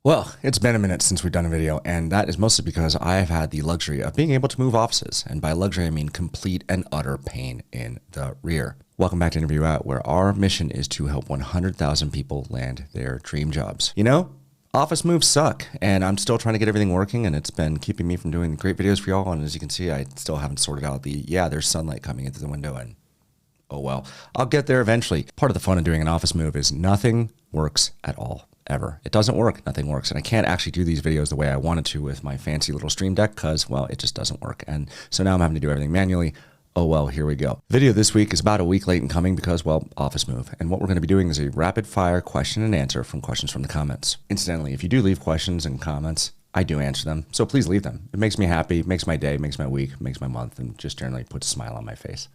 Well, it's been a minute since we've done a video, and that is mostly because I've had the luxury of being able to move offices. And by luxury, I mean complete and utter pain in the rear. Welcome back to Interview Out, where our mission is to help 100,000 people land their dream jobs. You know, office moves suck, and I'm still trying to get everything working, and it's been keeping me from doing great videos for y'all. And as you can see, I still haven't sorted out there's sunlight coming into the window, and oh well, I'll get there eventually. Part of the fun of doing an office move is nothing works at all. Ever. It doesn't work. Nothing works. And I can't actually do these videos the way I wanted to with my fancy little stream deck because, well, it just doesn't work. And so now I'm having to do everything manually. Oh, well, here we go. Video this week is about a week late in coming because, well, office move. And what we're going to be doing is a rapid fire question and answer from questions from the comments. Incidentally, if you do leave questions and comments, I do answer them. So please leave them. It makes me happy, makes my day, makes my week, makes my month, and just generally puts a smile on my face.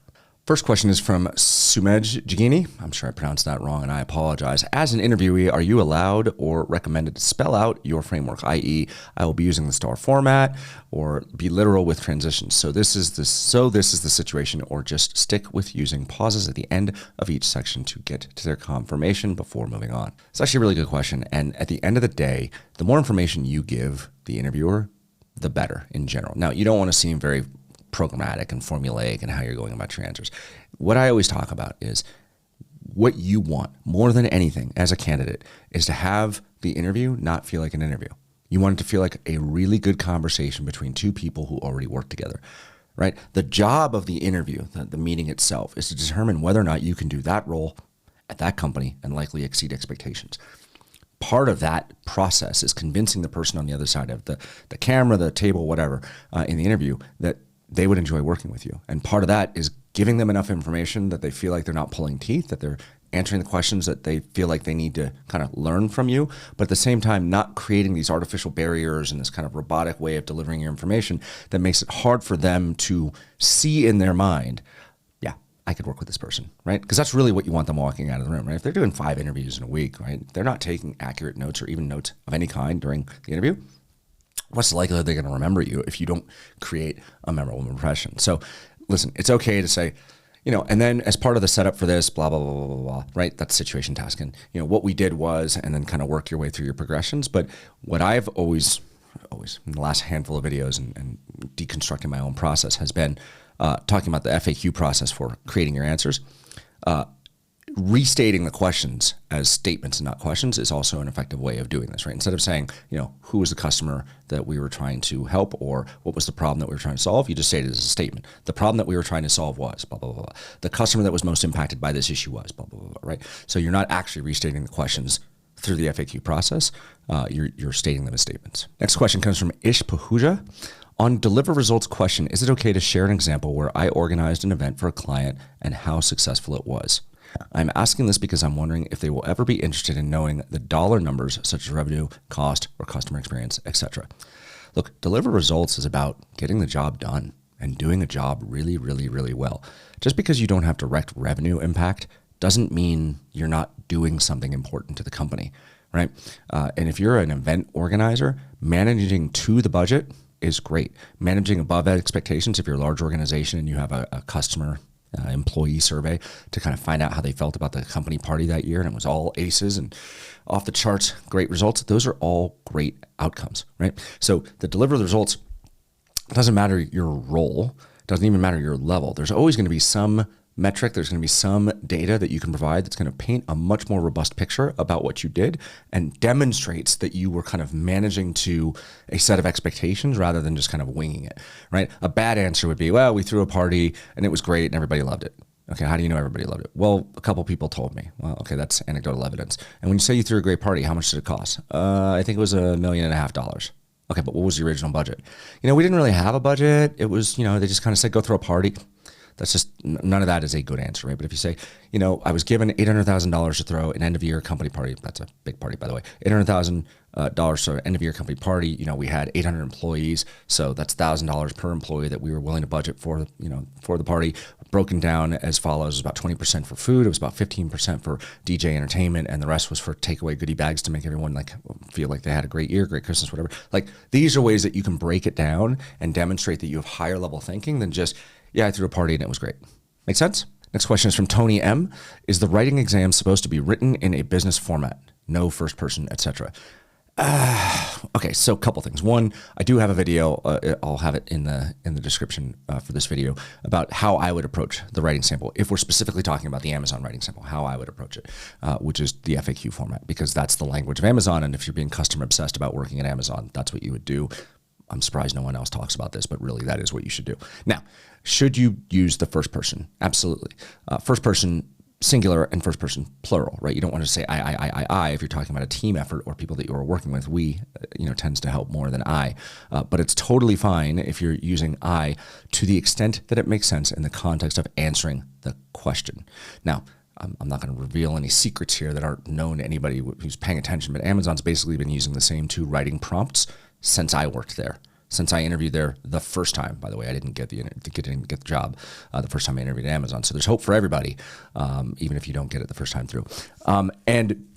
First question is from Sumej Jagini. I'm sure I pronounced that wrong and I apologize. As an interviewee, are you allowed or recommended to spell out your framework, i.e. I will be using the star format or be literal with transitions. So this is the situation, or just stick with using pauses at the end of each section to get to their confirmation before moving on. It's actually a really good question. And at the end of the day, the more information you give the interviewer, the better in general. Now, you don't want to seem very programmatic and formulaic and how you're going about your answers. What I always talk about is what you want more than anything as a candidate is to have the interview not feel like an interview. You want it to feel like a really good conversation between two people who already work together, right? The job of the interview, the meeting itself, is to determine whether or not you can do that role at that company and likely exceed expectations. Part of that process is convincing the person on the other side of the camera, the table, whatever, in the interview that they would enjoy working with you. And part of that is giving them enough information that they feel like they're not pulling teeth, that they're answering the questions that they feel like they need to kind of learn from you, but at the same time, not creating these artificial barriers and this kind of robotic way of delivering your information that makes it hard for them to see in their mind, yeah, I could work with this person, right? Because that's really what you want them walking out of the room, right? If they're doing 5 interviews in a week, right, they're not taking accurate notes or even notes of any kind during the interview. What's the likelihood they're going to remember you if you don't create a memorable impression? So listen, it's okay to say, and then as part of the setup for this, blah, blah, blah, blah, blah, blah, right? That's situation tasking. What we did was, and then kind of work your way through your progressions. But what I've always in the last handful of videos and deconstructing my own process has been talking about the FAQ process for creating your answers. Restating the questions as statements and not questions is also an effective way of doing this, right? Instead of saying, who was the customer that we were trying to help or what was the problem that we were trying to solve, you just say it as a statement. The problem that we were trying to solve was blah, blah, blah, blah. The customer that was most impacted by this issue was blah, blah, blah, blah, right? So you're not actually restating the questions through the FAQ process. You're stating them as statements. Next question comes from Ish Pahuja. On deliver results question, is it okay to share an example where I organized an event for a client and how successful it was? I'm asking this because I'm wondering if they will ever be interested in knowing the dollar numbers such as revenue, cost, or customer experience, etc. Look, deliver results is about getting the job done and doing a job really, really, really well. Just because you don't have direct revenue impact doesn't mean you're not doing something important to the company, right? And if you're an event organizer, managing to the budget is great. Managing above expectations, if you're a large organization and you have a customer employee survey to kind of find out how they felt about the company party that year, and it was all aces and off the charts, great results. Those are all great outcomes, right? So the deliver the results, doesn't matter your role, doesn't even matter your level. There's always going to be some metric, there's going to be some data that you can provide that's going to paint a much more robust picture about what you did and demonstrates that you were kind of managing to a set of expectations rather than just kind of winging it, right? A bad answer would be, well, we threw a party and it was great and everybody loved it. Okay, how do you know everybody loved it? Well, a couple people told me. Well, okay, that's anecdotal evidence. And when you say you threw a great party, how much did it cost? I think it was $1.5 million. Okay, but what was the original budget? We didn't really have a budget. It was, they just kind of said, go throw a party. That's just, none of that is a good answer, right? But if you say, I was given $800,000 to throw an end of year company party. That's a big party, by the way. $800,000 for an end of year company party. We had 800 employees. So that's $1,000 per employee that we were willing to budget for, for the party. Broken down as follows: it was about 20% for food. It was about 15% for DJ entertainment. And the rest was for takeaway goodie bags to make everyone feel like they had a great year, great Christmas, whatever. These are ways that you can break it down and demonstrate that you have higher level thinking than just, yeah, I threw a party and it was great. Make sense? Next question is from Tony M. Is the writing exam supposed to be written in a business format? No first person, etc. Okay, so a couple things. One, I do have a video. I'll have it in the description for this video about how I would approach the writing sample if we're specifically talking about the Amazon writing sample. How I would approach it, which is the FAQ format, because that's the language of Amazon. And if you're being customer obsessed about working at Amazon, that's what you would do. I'm surprised no one else talks about this, but really that is what you should do. Now, should you use the first person? Absolutely. First person singular and first person plural, right? You don't want to say I if you're talking about a team effort or people that you are working with. We, tends to help more than I, but it's totally fine if you're using I to the extent that it makes sense in the context of answering the question. Now, I'm not going to reveal any secrets here that aren't known to anybody who's paying attention, but Amazon's basically been using the same two writing prompts since I worked there. Since I interviewed there the first time. By the way, I didn't get the job the first time I interviewed at Amazon. So there's hope for everybody, even if you don't get it the first time through. And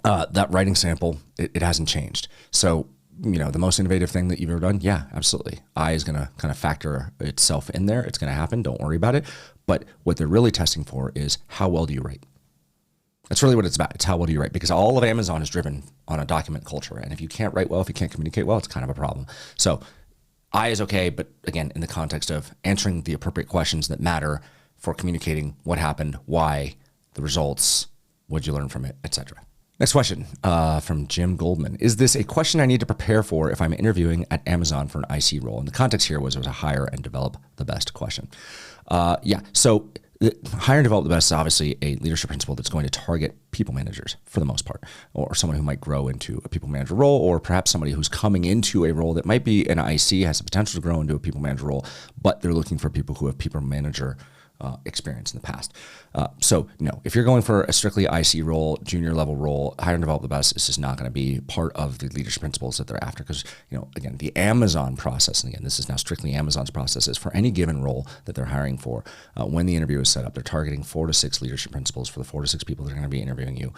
that writing sample, it hasn't changed. So, the most innovative thing that you've ever done, yeah, absolutely. I is going to kind of factor itself in there. It's going to happen. Don't worry about it. But what they're really testing for is how well do you write? That's really what it's about. It's how well do you write? Because all of Amazon is driven on a document culture. And if you can't write well, if you can't communicate well, it's kind of a problem. So I is okay, but again, in the context of answering the appropriate questions that matter for communicating what happened, why, the results, what'd you learn from it, etc. Next question from Jim Goldman. Is this a question I need to prepare for if I'm interviewing at Amazon for an IC role? And the context here was it was a hire and develop the best question. So hire and develop the best is obviously a leadership principle that's going to target people managers for the most part, or someone who might grow into a people manager role, or perhaps somebody who's coming into a role that might be an IC, has the potential to grow into a people manager role, but they're looking for people who have people manager experience in the past. So no, if you're going for a strictly IC role, junior level role, hire and develop the best, this is not going to be part of the leadership principles that they're after. Because, again, the Amazon process, and again, this is now strictly Amazon's processes for any given role that they're hiring for. When the interview is set up, they're targeting 4 to 6 leadership principles for the 4 to 6 people that are going to be interviewing you.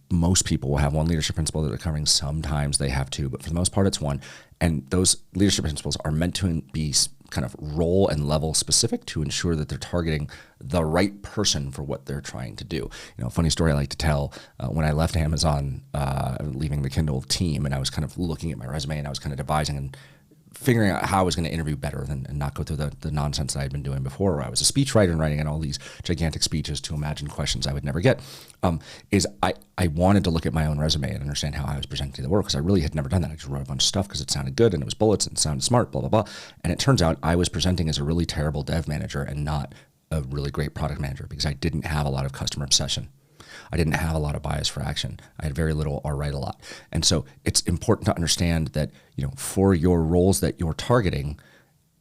Most people will have one leadership principle that they're covering. Sometimes they have 2, but for the most part, it's 1. And those leadership principles are meant to be kind of role and level specific to ensure that they're targeting the right person for what they're trying to do. A funny story I like to tell, when I left Amazon, leaving the Kindle team, and I was kind of looking at my resume and I was kind of devising and figuring out how I was going to interview better and not go through the nonsense that I had been doing before, where I was a speechwriter and writing in all these gigantic speeches to imagine questions I would never get, is I wanted to look at my own resume and understand how I was presenting the work, because I really had never done that. I just wrote a bunch of stuff because it sounded good and it was bullets and it sounded smart, blah, blah, blah. And it turns out I was presenting as a really terrible dev manager and not a really great product manager, because I didn't have a lot of customer obsession. I didn't have a lot of bias for action. I had very little or write a lot. And so it's important to understand that, for your roles that you're targeting,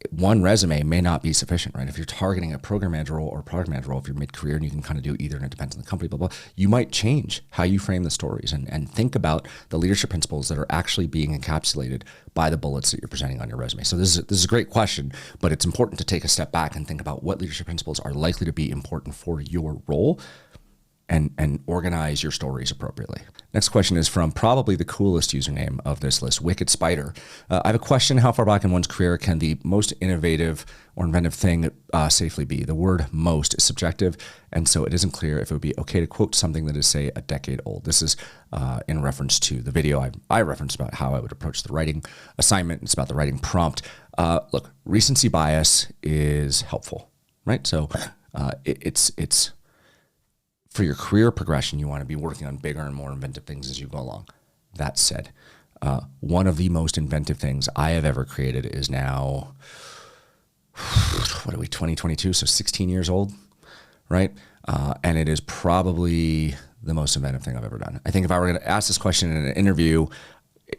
one resume may not be sufficient, right? If you're targeting a program manager role or a product manager role, if you're mid-career and you can kind of do either, and it depends on the company, blah, blah, you might change how you frame the stories and think about the leadership principles that are actually being encapsulated by the bullets that you're presenting on your resume. So this is a great question, but it's important to take a step back and think about what leadership principles are likely to be important for your role, and organize your stories appropriately. Next question is from probably the coolest username of this list, Wicked Spider. I have a question. How far back in one's career can the most innovative or inventive thing safely be? The word most is subjective, and so it isn't clear if it would be okay to quote something that is, say, a decade old. This is in reference to the video I referenced about how I would approach the writing assignment. It's about the writing prompt. Look, recency bias is helpful, right? So it's for your career progression, you want to be working on bigger and more inventive things as you go along. That said, one of the most inventive things I have ever created is now, 2022, so 16 years old, right? And it is probably the most inventive thing I've ever done. I think if I were going to ask this question in an interview,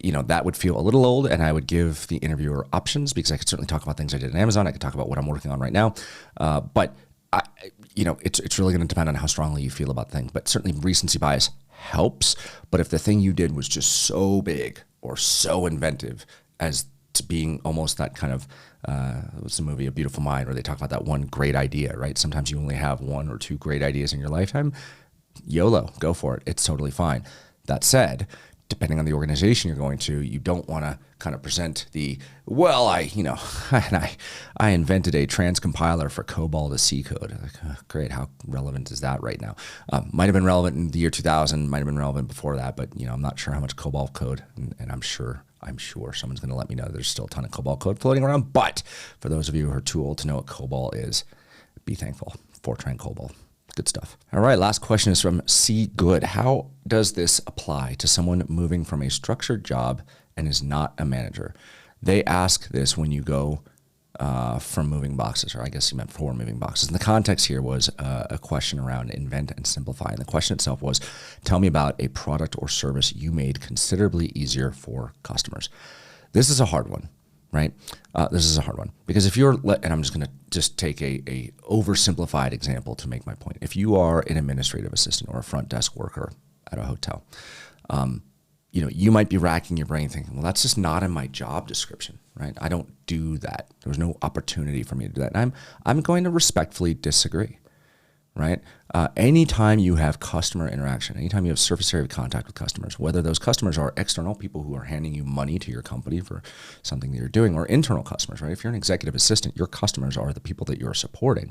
that would feel a little old, and I would give the interviewer options, because I could certainly talk about things I did in Amazon. I could talk about what I'm working on right now. But it's really going to depend on how strongly you feel about things. But certainly recency bias helps. But if the thing you did was just so big or so inventive as to being almost that kind of, what's the movie, A Beautiful Mind, where they talk about that one great idea, right? Sometimes you only have 1 or 2 great ideas in your lifetime. YOLO, go for it. It's totally fine. That said, depending on the organization you're going to, you don't want to kind of present the, well, I invented a transcompiler for COBOL to C code. Like, great, how relevant is that right now? Might have been relevant in the year 2000, might have been relevant before that, but I'm not sure how much COBOL code, and I'm sure someone's going to let me know there's still a ton of COBOL code floating around. But for those of you who are too old to know what COBOL is, be thankful. Fortran COBOL. Good stuff. All right, last question is from C. Good. How does this apply to someone moving from a structured job and is not a manager? They ask this when you go from moving boxes, or I guess he meant for moving boxes. And the context here was a question around invent and simplify. And the question itself was, tell me about a product or service you made considerably easier for customers. This is a hard one. Right? This is a hard one because if you're, and I'm just going to take a oversimplified example to make my point. If you are an administrative assistant or a front desk worker at a hotel, you might be racking your brain thinking, well, that's just not in my job description, right? I don't do that. There was no opportunity for me to do that. And I'm going to respectfully disagree, right? Anytime you have customer interaction, anytime you have surface area of contact with customers, whether those customers are external people who are handing you money to your company for something that you're doing, or internal customers, right? If you're an executive assistant, your customers are the people that you're supporting.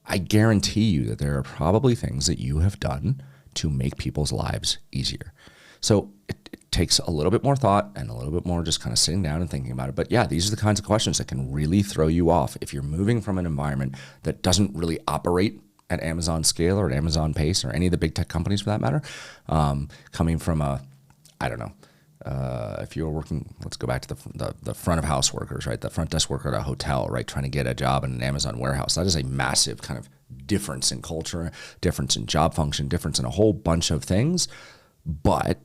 I guarantee you that there are probably things that you have done to make people's lives easier. So it takes a little bit more thought and a little bit more just kind of sitting down and thinking about it. But yeah, these are the kinds of questions that can really throw you off if you're moving from an environment that doesn't really operate at Amazon scale or at Amazon pace or any of the big tech companies for that matter, coming from if you're working, let's go back to the front of house workers, right? The front desk worker at a hotel, right? Trying to get a job in an Amazon warehouse. That is a massive kind of difference in culture, difference in job function, difference in a whole bunch of things. But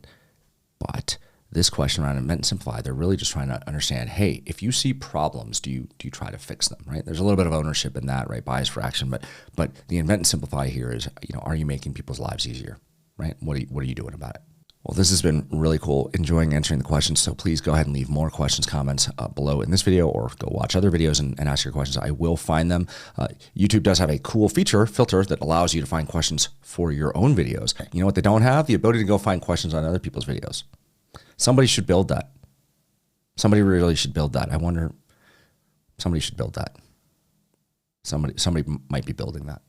this question around invent and simplify, they're really just trying to understand, hey, if you see problems, do you try to fix them, right? There's a little bit of ownership in that, right? Bias for action, but the invent and simplify here is, are you making people's lives easier, right? What are you doing about it? Well, this has been really cool, enjoying answering the questions. So please go ahead and leave more questions, comments below in this video, or go watch other videos and ask your questions. I will find them. YouTube does have a cool filter that allows you to find questions for your own videos. You know what they don't have? The ability to go find questions on other people's videos. Somebody should build that. Somebody really should build that. I wonder, somebody should build that. Somebody might be building that.